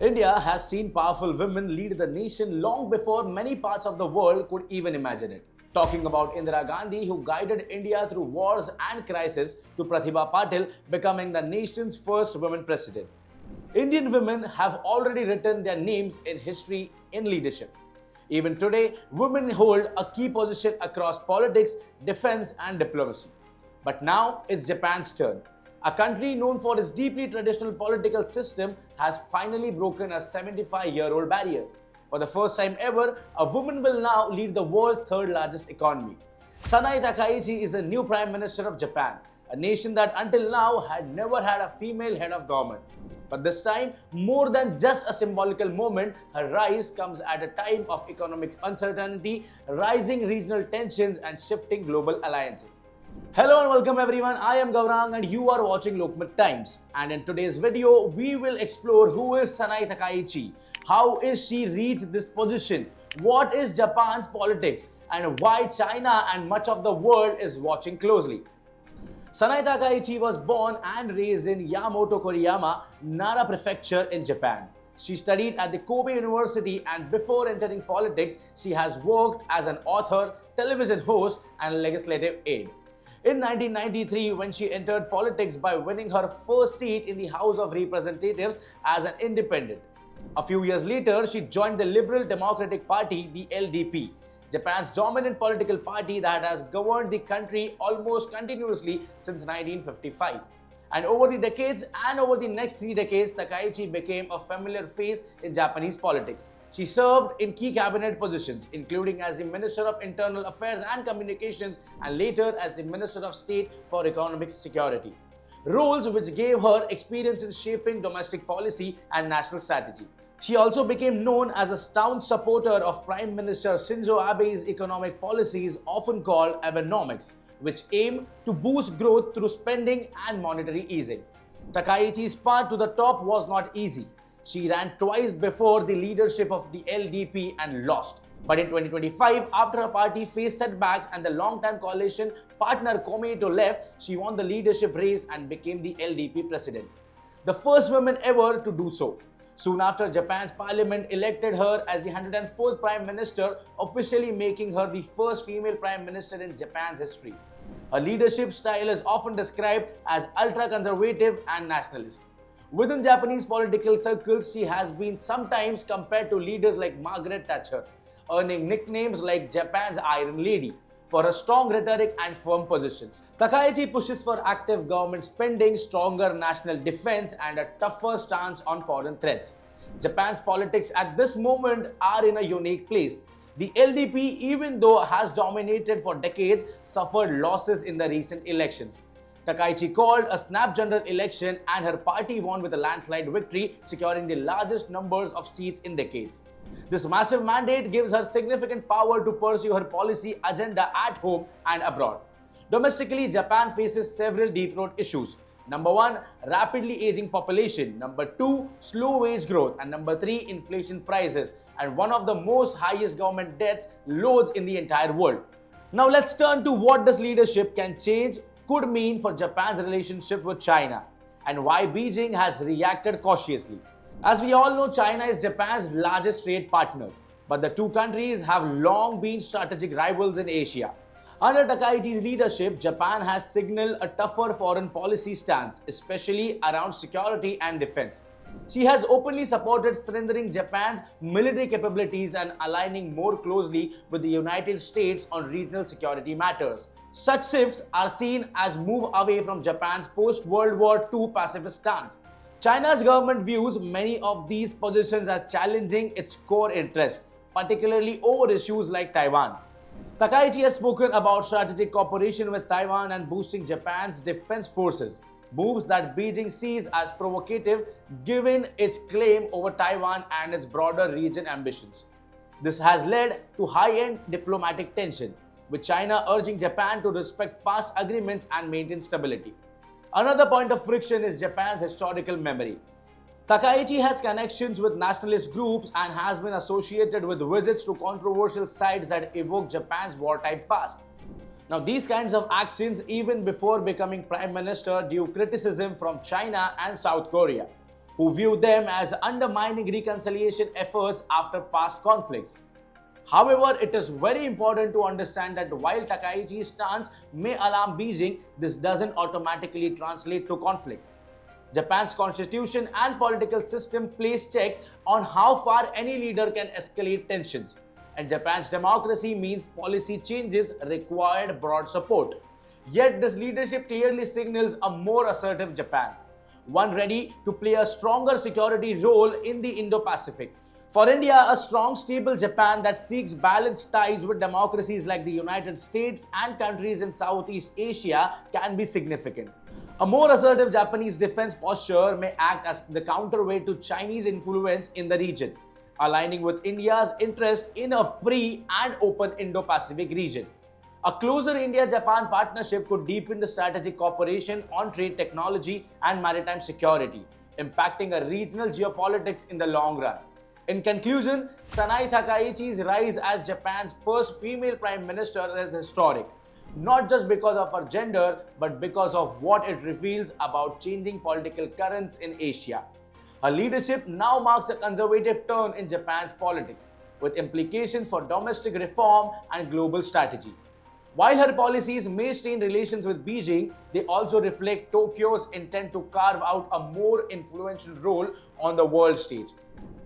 India has seen powerful women lead the nation long before many parts of the world could even imagine it. Talking about Indira Gandhi, who guided India through wars and crises, to Pratibha Patil becoming the nation's first woman president. Indian women have already written their names in history in leadership. Even today, women hold a key position across politics, defense, and diplomacy. But now it's Japan's turn. A country known for its deeply traditional political system has finally broken a 75-year-old barrier. For the first time ever, a woman will now lead the world's third largest economy. Sanae Takaichi is the new Prime Minister of Japan, a nation that until now had never had a female head of government. But this time, more than just a symbolical moment, her rise comes at a time of economic uncertainty, rising regional tensions, and shifting global alliances. Hello and welcome everyone, I am Gaurang and you are watching Lokmat Times. And in today's video, we will explore who is Sanae Takaichi, how is she reached this position, what is Japan's politics, and why China and much of the world is watching closely. Sanae Takaichi was born and raised in Yamato Koriyama, Nara Prefecture in Japan. She studied at the Kobe University and before entering politics, she has worked as an author, television host, and legislative aide. In 1993, when she entered politics by winning her first seat in the House of Representatives as an independent. A few years later, she joined the Liberal Democratic Party, the LDP, Japan's dominant political party that has governed the country almost continuously since 1955. And over the decades and over the next 3 decades, Takaichi became a familiar face in Japanese politics. She served in key cabinet positions, including as the Minister of Internal Affairs and Communications and later as the Minister of State for Economic Security, roles which gave her experience in shaping domestic policy and national strategy. She also became known as a staunch supporter of Prime Minister Shinzo Abe's economic policies, often called Abenomics, which aim to boost growth through spending and monetary easing. Takaichi's path to the top was not easy. She ran twice before the leadership of the LDP and lost. But in 2025, after her party faced setbacks and the long-time coalition partner Komeito left, she won the leadership race and became the LDP president, the first woman ever to do so. Soon after, Japan's parliament elected her as the 104th Prime Minister, officially making her the first female Prime Minister in Japan's history. Her leadership style is often described as ultra-conservative and nationalist. Within Japanese political circles, she has been sometimes compared to leaders like Margaret Thatcher, earning nicknames like Japan's Iron Lady for her strong rhetoric and firm positions. Takaichi pushes for active government spending, stronger national defense, and a tougher stance on foreign threats. Japan's politics at this moment are in a unique place. The LDP, even though has dominated for decades, suffered losses in the recent elections. Takaichi called a snap general election and her party won with a landslide victory, securing the largest numbers of seats in decades. This massive mandate gives her significant power to pursue her policy agenda at home and abroad. Domestically, Japan faces several deep-rooted issues. Number 1, rapidly aging population. Number 2, slow wage growth. And number 3, inflation prices. And one of the most highest government debts loads in the entire world. Now let's turn to what this leadership can change could mean for Japan's relationship with China and why Beijing has reacted cautiously. As we all know, China is Japan's largest trade partner, but the two countries have long been strategic rivals in Asia. Under Takaichi's leadership, Japan has signaled a tougher foreign policy stance, especially around security and defense. She has openly supported strengthening Japan's military capabilities and aligning more closely with the United States on regional security matters. Such shifts are seen as move away from Japan's post-World War II pacifist stance. China's government views many of these positions as challenging its core interests, particularly over issues like Taiwan. Takaichi has spoken about strategic cooperation with Taiwan and boosting Japan's defense forces, moves that Beijing sees as provocative given its claim over Taiwan and its broader region ambitions. This has led to high-end diplomatic tension, with China urging Japan to respect past agreements and maintain stability. Another point of friction is Japan's historical memory. Takaichi has connections with nationalist groups and has been associated with visits to controversial sites that evoke Japan's wartime past. Now, these kinds of actions, even before becoming Prime Minister, drew criticism from China and South Korea. who view them as undermining reconciliation efforts after past conflicts. However, it is very important to understand that while Takaichi's stance may alarm Beijing, this doesn't automatically translate to conflict. Japan's constitution and political system place checks on how far any leader can escalate tensions, and Japan's democracy means policy changes required broad support. Yet, this leadership clearly signals a more assertive Japan, one ready to play a stronger security role in the Indo-Pacific. For India, a strong, stable Japan that seeks balanced ties with democracies like the United States and countries in Southeast Asia can be significant. A more assertive Japanese defense posture may act as the counterweight to Chinese influence in the region, aligning with India's interest in a free and open Indo-Pacific region. A closer India-Japan partnership could deepen the strategic cooperation on trade, technology, and maritime security, impacting a regional geopolitics in the long run. In conclusion, Sanae Takaichi's rise as Japan's first female prime minister is historic, not just because of her gender, but because of what it reveals about changing political currents in Asia. Her leadership now marks a conservative turn in Japan's politics, with implications for domestic reform and global strategy. While her policies may strain relations with Beijing, they also reflect Tokyo's intent to carve out a more influential role on the world stage.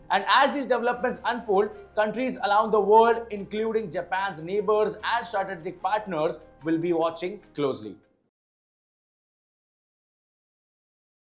And as these developments unfold, countries around the world, including Japan's neighbors and strategic partners, will be watching closely.